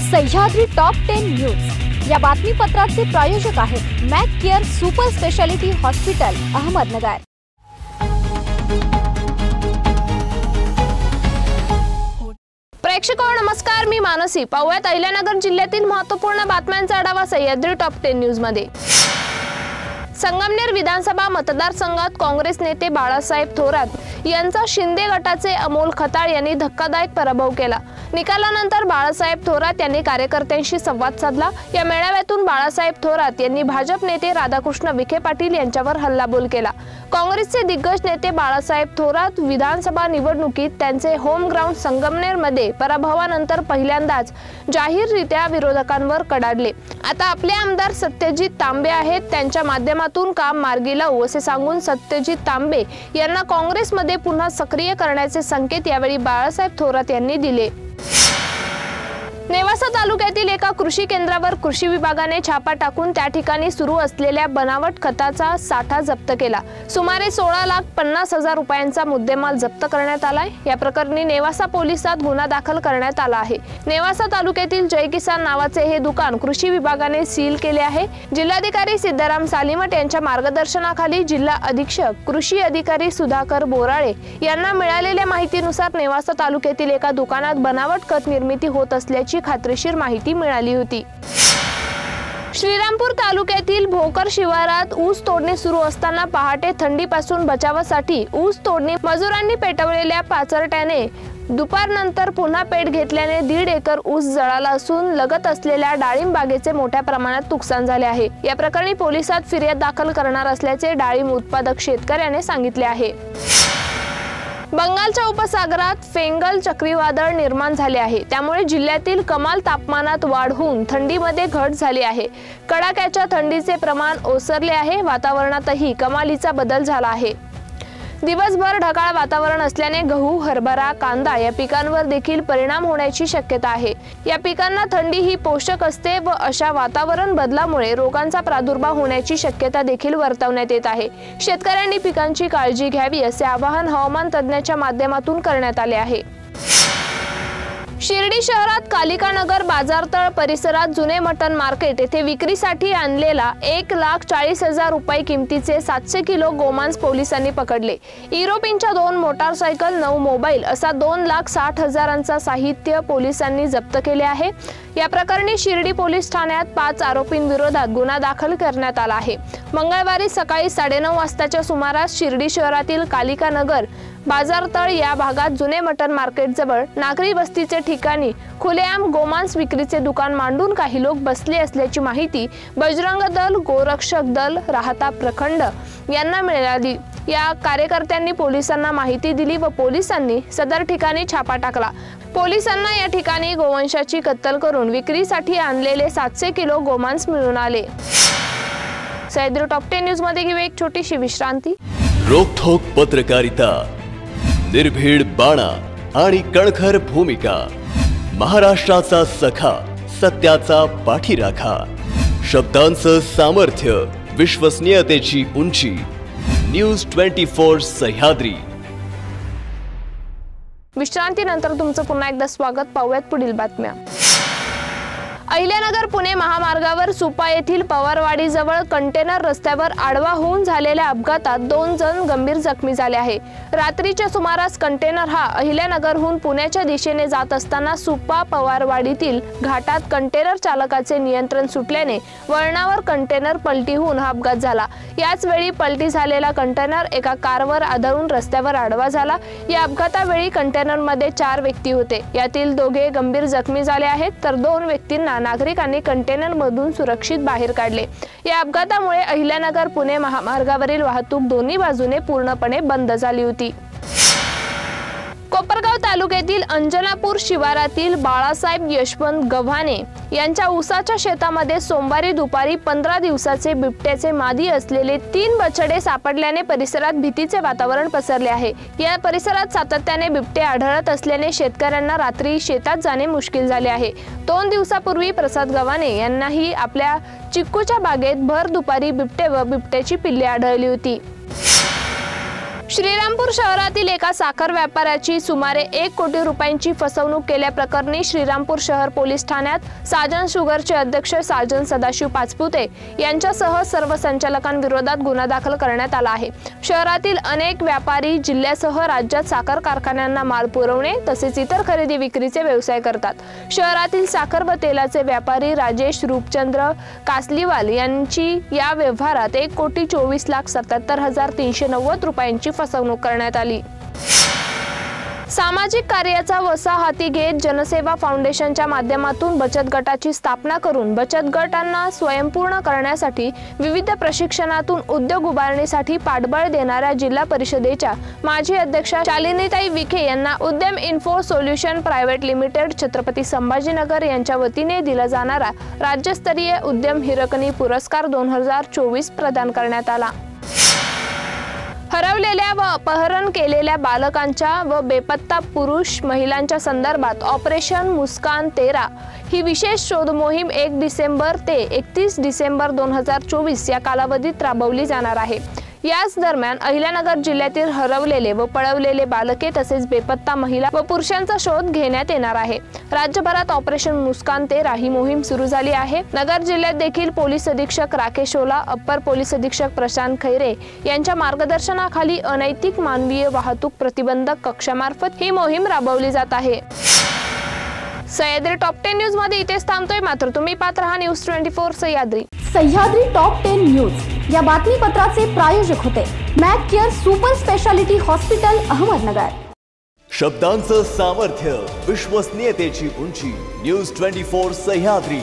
Sahyadri top 10 news या बातमीपत्राचे प्रायोजक आहेत Mac Care super speciality hospital Ahmednagar. प्रेक्षकांनो नमस्कार, मी मानसी। पाहूयात अहिल्यानगर जिल्ह्यातील महत्त्वपूर्ण बातम्यांचा आढावा सह्याद्री टॉप 10 न्यूज मध्ये। संगमनेर विधानसभा मतदारसंघात काँग्रेस नेते बाळासाहेब थोरात यांचा शिंदे गटाचे अमोल खताळ यांनी धक्कादायक पराभव केला। निकालानंतर बाळासाहेब थोरात यांनी कार्यकर्त्यांशी संवाद साधला। या मेळाव्यातून बाळासाहेब थोरात यांनी भाजप नेते राधाकृष्ण विखे पाटील यांच्यावर हल्लाबोल केला। काँग्रेसचे दिग्गज नेते बाळासाहेब थोरात विधानसभा निवडणुकीत त्यांचे होम ग्राउंड संगमनेर मध्ये पराभवानंतर पहिल्यांदाच जाहीररित्या विरोधकांवर कडाडले। आता आपले आमदार सत्यजित तांबे आहेत, त्यांच्या माध्यमातून काम मार्गी लावू असे सांगून सत्यजित तांबे यांना काँग्रेसमध्ये पुन्हा सक्रिय करण्याचे संकेत यावेळी बाळासाहेब थोरात यांनी दिले। नेवासा तालुक्यातील एका कृषी केंद्रावर कृषी विभागाने छापा टाकून त्या ठिकाणी सुरू असलेल्या बनावट खताचा साठा जप्त केला। सुमारे 16,50,000 रुपयांचा मुद्देमाल जप्त करण्यात आलाय। या प्रकरणी नेवासा पोलिसात गुन्हा दाखल करण्यात आला आहे। नेवासा तालुक्यातील जय किसान नावाचे हे दुकान कृषी विभागाने सील केले आहे। जिल्हाधिकारी सिद्धराम सालीमठ यांच्या मार्गदर्शनाखाली जिल्हा अधीक्षक कृषी अधिकारी सुधाकर बोराळे यांना मिळालेल्या माहितीनुसार नेवासा तालुक्यातील एका दुकानात बनावट खत निर्मिती होत असल्याची खात्रीशीर माहिती मिळाली होती। श्रीरामपूर तालुक्यातील भोकर शिवारात ऊस तोडणी सुरू असताना पहाटे थंडीपासून बचावासाठी ऊस तोडणी मजुरांनी पेटवलेल्या पाचरट्याने दुपारनंतर पुन्हा पेट घेतल्याने 1.5 एकर ऊस जळाला असून लगत असलेल्या डाळिंब बागेचे मोठ्या प्रमाणात नुकसान झाले आहे। या प्रकरणी पोलिसात फिर्याद दाखल करणार असल्याचे डाळिंब उत्पादक शेतकऱ्याने सांगितले आहे। बंगालच्या उपसागरात फेंगल चक्रीवादळ निर्माण झाले आहे, त्यामुळे जिल्ह्यातील कमाल तापमानात वाढ होऊन थंडीमध्ये घट झाली आहे। कडाक्याच्या थंडीचे प्रमाण ओसरले आहे। वातावरणातही कमालीचा बदल झाला आहे। दिवसभर ढगाळ वातावरण असल्याने गहू, हरभरा, कांदा या पिकांवर देखील परिणाम होण्याची शक्यता आहे। या पिकांना थंडी ही पोषक असते व अशा वातावरण बदलामुळे रोगांचा प्रादुर्भाव होण्याची शक्यता देखील वर्तवण्यात येत आहे। शेतकऱ्यांनी पिकांची काळजी घ्यावी असे आवाहन हवामान तज्ज्ञांच्या माध्यमातून करण्यात आले आहे। शिर्डी शहरात कालिकानगर बाजारतळ परिसरात जुने मटन मार्केट येथे विक्रीसाठी आणलेला 1,40,000 रुपये किमतीचे 700 किलो गोमांस पोलिसांनी पकडले। युरोपियनच्या 2 मोटारसायकल, 9 मोबाईल असा 2,60,000चा साहित्य पोलिसांनी जप्त केले आहे। या प्रकरणी शिर्डी पोलीस ठाण्यात 5 आरोपींविरोधात गुन्हा दाखल करण्यात आला आहे। मंगळवारी सकाळी 9:30 वाजताच्या सुमारास शिर्डी शहरातील कालिकानगर बाजारतळ या भागात जुने मटन मार्केट जवळ नागरी वस्तीचे ठिकाणी खुलेआम गोमांस विक्रीचे दुकान मांडून काही लोक बसले असल्याची माहिती बजरंग दल, गोरक्षक दल, राहता प्रखंड यांना मिळाली। या कार्यकर्त्यांनी पोलिसांना माहिती दिली व पोलिसांनी सदर ठिकाणी छापा टाकला। पोलिसांना या ठिकाणी गोवंशाची कत्तल करून विक्रीसाठी आणलेले 700 किलो गोमांस मिळून आले। सह्याद्री टॉप 10 न्यूज मध्ये घेऊ एक छोटीशी विश्रांती। रोखोक पत्रकारिता, निर्भीड बाणा आणि कणखर भूमिका, महाराष्ट्राचा सखा, सत्याचा पाठीराखा, शब्दांचं सामर्थ्य, विश्वसनीयतेची उंची, न्यूज 24 सह्याद्री। विश्रांतीनंतर तुमचं पुन्हा एकदा स्वागत। पाहूयात पुढील बातम्या। अहिल्यानगर पुणे महामार्गावर सुपा येथील पवारवाडी जवळ कंटेनर रस्त्यावर आडवा होऊन झालेल्या अपघातात 2 जण गंभीर जखमी झाले आहे। रात्रीच्या सुमारास कंटेनर हा अहिल्यानगरहून पुण्याच्या दिशेने जात असताना सुपा पवारवाडीतील घाटात कंटेनर चालकाचे नियंत्रण सुटल्याने वळणावर कंटेनर पलटी होऊन हा अपघात झाला। याच वेळी पलटी झालेला कंटेनर एका कारवर आदळून रस्त्यावर आडवा झाला। या अपघातावेळी कंटेनरमध्ये 4 व्यक्ती होते, यातील 2 गंभीर जखमी झाले आहेत तर 2 व्यक्तींना नागरिकांनी कंटेनर मधून सुरक्षित बाहेर काढले। या अपघातामुळे अहिल्यानगर पुणे महामार्गावरील वाहतूक दोन्ही बाजूने पूर्णपणे बंद झाली होती। कोपरगाव तालुक्यातील अंजनापूर शिवारातील बाळासाहेब यशवंत गव्हाणे यांच्या ऊसाच्या शेतामध्ये सोमवारी दुपारी 15 दिवसाचे बिबट्याचे मादी असलेले 3 बछडे सापडल्याने परिसरात भीतीचे वातावरण पसरले आहे। या परिसरात सातत्याने बिबटे आढळत असल्याने शेतकऱ्यांना रात्री शेतात जाणे मुश्किल झाले आहे। 2 दिवसापूर्वी प्रसाद गव्हाणे यांनाही आपल्या चिक्कूच्या बागेत भर दुपारी बिबटे व बिबट्याची पिल्ले आढळली होती। श्रीरामपूर शहरातील एका साखर व्यापाऱ्याची सुमारे 1 कोटी रुपयांची फसवणूक केल्याप्रकरणी श्रीरामपूर शहर पोलीस ठाण्यात साजन शुगरचे अध्यक्ष साजन सदाशिव पाचपुते यांच्यासह सर्व संचालकांविरोधात गुन्हा दाखल करण्यात आला आहे। शहरातील अनेक व्यापारी जिल्ह्यासह राज्यात साखर कारखान्यांना माल पुरवणे तसेच इतर खरेदी विक्रीचे व्यवसाय करतात। शहरातील साखर व तेलाचे व्यापारी राजेश रूपचंद्र कासलीवाल यांची या व्यवहारात 1,24,77,390 रुपयांची फसवणूक करण्यात आली। सामाजिक कार्याचा वसा हाती घेत जनसेवा फाउंडेशनच्या माध्यमातून बचत गटाची स्थापना करून बचत गटांना स्वयंपूर्ण करण्यासाठी विविध प्रशिक्षणातून उद्योग उभारणीसाठी पाठबळ देणाऱ्या जिल्हा परिषदेच्या माजी अध्यक्षा शालिनीताई विखे यांना उद्यम info solution private limited Chhatrapati Sambhajinagar यांच्या वतीने दिला जाणारा राज्यस्तरीय उद्यम हिरकणी पुरस्कार 2024 प्रदान करण्यात आला। हरवलेल्या व अपहरण केलेल्या बालकांच्या व बेपत्ता पुरुष महिलांच्या संदर्भात ऑपरेशन मुस्कान 13 ही विशेष शोध मोहीम 1 डिसेंबर ते 31 डिसेंबर 2024 या कालावधीत राबवली जाणार आहे। याच दरम्यान अहिल्यानगर जिल्ह्यातील हरवलेले व पळवलेले बालके तसेच बेपत्ता महिला व पुरुषांचा शोध घेण्यात येणार आहे। राज्यभरात ऑपरेशन मुस्कान 13 ही मोहीम सुरू झाली आहे। नगर जिल्ह्यात देखील पोलीस अधीक्षक राकेश ओला, अप्पर पोलीस अधीक्षक प्रशांत खैरे यांच्या मार्गदर्शनाखाली अनैतिक मानवीय वाहतूक प्रतिबंधक कक्षामार्फत ही मोहीम राबवली जात आहे। सह्याद्री टॉप 10 न्यूज मध्ये इथेच थांबतोय, मात्र तुम्ही पाहत रहा news 24 Sahyadri. Sahyadri top 10 news या बातमीपत्राचे प्रायोजक होते Mac Care super speciality hospital Ahmednagar. शब्दांचं सामर्थ्य, विश्वसनीयतेची उंची, न्यूज 24 सह्याद्री।